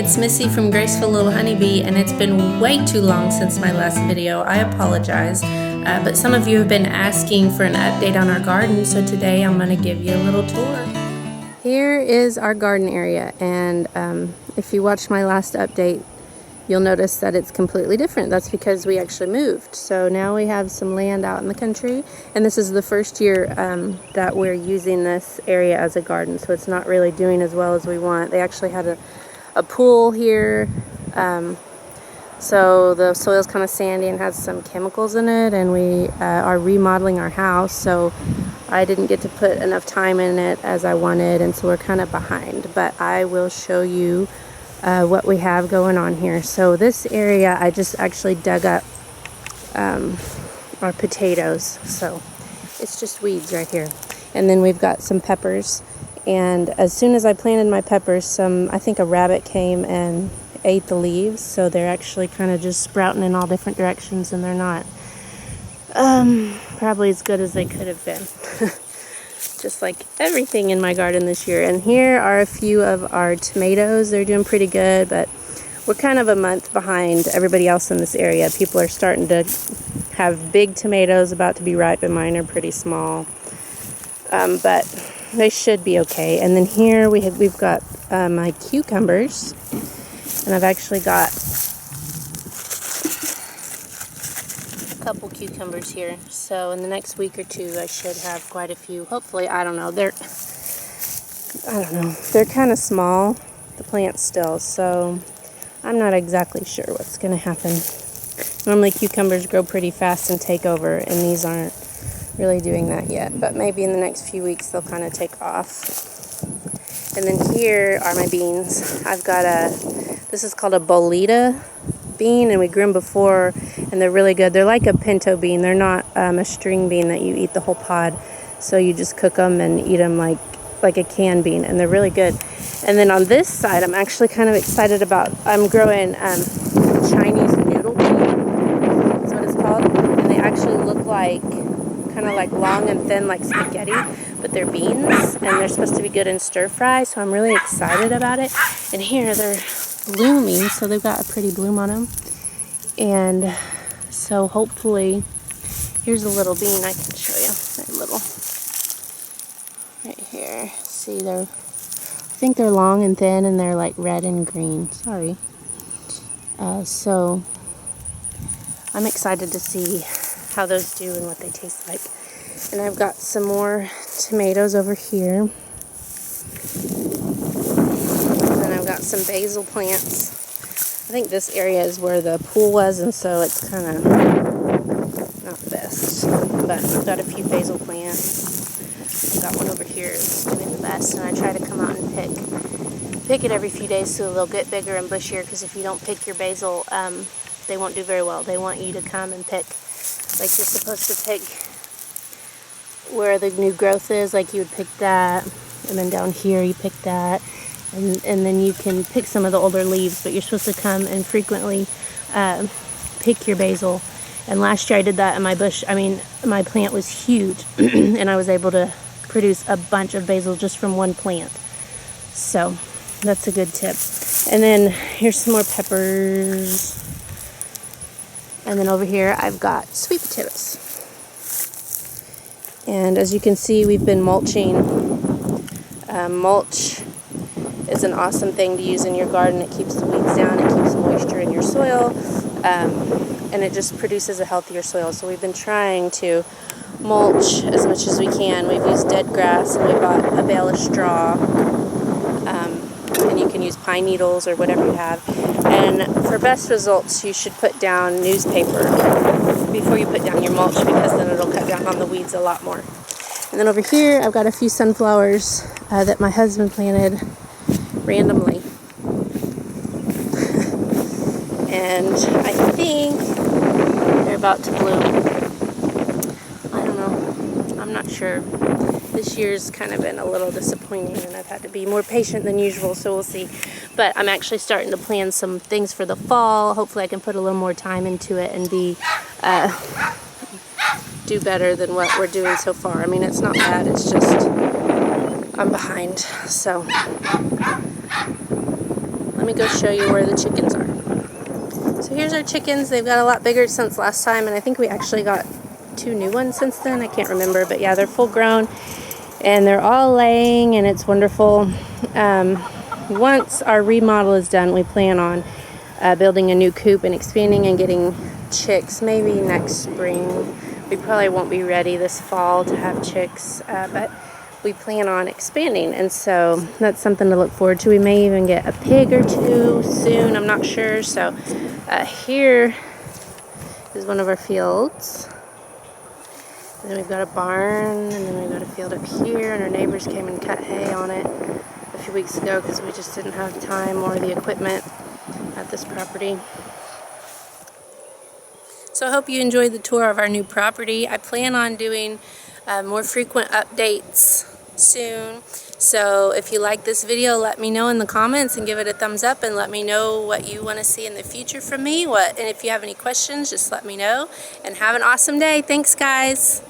it's Missy from Graceful Little Honeybee, and it's been way too long since my last video. I apologize, but some of you have been asking for an update on our garden, so today I'm going to give you a little tour. Here is our garden area, and if you watched my last update, you'll notice that it's completely different. That's because we actually moved. So now we have some land out in the country, and this is the first year that we're using this area as a garden, so it's not really doing as well as we want. They actually had a pool here, so the soil's kind of sandy and has some chemicals in it, and we are remodeling our house, so I didn't get to put enough time in it as I wanted, and so we're kind of behind. But I will show you what we have going on here. So this area, I just actually dug up our potatoes, so it's just weeds right here. And then we've got some peppers, and as soon as I planted my peppers, I think a rabbit came and ate the leaves, so they're actually kind of just sprouting in all different directions, and they're not probably as good as they could have been. Just like everything in my garden this year. And here are a few of our tomatoes. They're doing pretty good, but we're kind of a month behind everybody else in this area. People are starting to have big tomatoes about to be ripe, and mine are pretty small, but they should be okay. And then here we've got my cucumbers, and I've actually got couple cucumbers here, so in the next week or two I should have quite a few, hopefully. I don't know, they're kind of small, the plants still, so I'm not exactly sure what's going to happen. Normally cucumbers grow pretty fast and take over, and these aren't really doing that yet, but maybe in the next few weeks they'll kind of take off. And then here are my beans. I've got this is called a bolita bean, and we grew them before, and they're really good. They're like a pinto bean. They're not a string bean that you eat the whole pod, so you just cook them and eat them like a canned bean, and they're really good. And then on this side, I'm actually kind of excited about, I'm growing Chinese noodle bean, that's what it's called, and they actually look like kind of like long and thin like spaghetti, but they're beans, and they're supposed to be good in stir fry, so I'm really excited about it. And here they're blooming, so they've got a pretty bloom on them, and so hopefully, here's a little bean I can show you. They're little, right here. See, I think they're long and thin, and they're like red and green. Sorry. So I'm excited to see how those do and what they taste like. And I've got some more tomatoes over here. Got some basil plants. I think this area is where the pool was, and so it's kind of not the best, but I've got a few basil plants. I've got one over here that's doing the best, and I try to come out and pick it every few days so they'll get bigger and bushier, because if you don't pick your basil, they won't do very well. They want you to come and pick, like you're supposed to pick where the new growth is, like you would pick that, and then down here you pick that. And then you can pick some of the older leaves, but you're supposed to come and frequently pick your basil. And last year I did that, and my plant was huge, and I was able to produce a bunch of basil just from one plant. So that's a good tip. And then here's some more peppers. And then over here I've got sweet potatoes. And as you can see, we've been mulching. Mulch is an awesome thing to use in your garden. It keeps the weeds down, it keeps moisture in your soil, and it just produces a healthier soil. So we've been trying to mulch as much as we can. We've used dead grass, and we bought a bale of straw, and you can use pine needles or whatever you have. And for best results, you should put down newspaper before you put down your mulch, because then it'll cut down on the weeds a lot more. And then over here, I've got a few sunflowers that my husband planted randomly. And I think they're about to bloom. I don't know. I'm not sure. This year's kind of been a little disappointing, and I've had to be more patient than usual, so we'll see. But I'm actually starting to plan some things for the fall. Hopefully I can put a little more time into it and do better than what we're doing so far. I mean, it's not bad, it's just I'm behind, so let me go show you where the chickens are. So here's our chickens. They've got a lot bigger since last time, and I think we actually got 2 new ones since then. I can't remember, but yeah, they're full grown and they're all laying, and it's wonderful. Once our remodel is done, we plan on building a new coop and expanding and getting chicks maybe next spring. We probably won't be ready this fall to have chicks, but we plan on expanding, and so that's something to look forward to. We may even get a pig or 2 soon, I'm not sure. So here is one of our fields, and then we've got a barn, and then we've got a field up here, and our neighbors came and cut hay on it a few weeks ago because we just didn't have time or the equipment at this property. So I hope you enjoyed the tour of our new property. I plan on doing more frequent updates soon. So if you like this video, let me know in the comments and give it a thumbs up, and let me know what you want to see in the future from me. And if you have any questions, just let me know. And have an awesome day. Thanks, guys.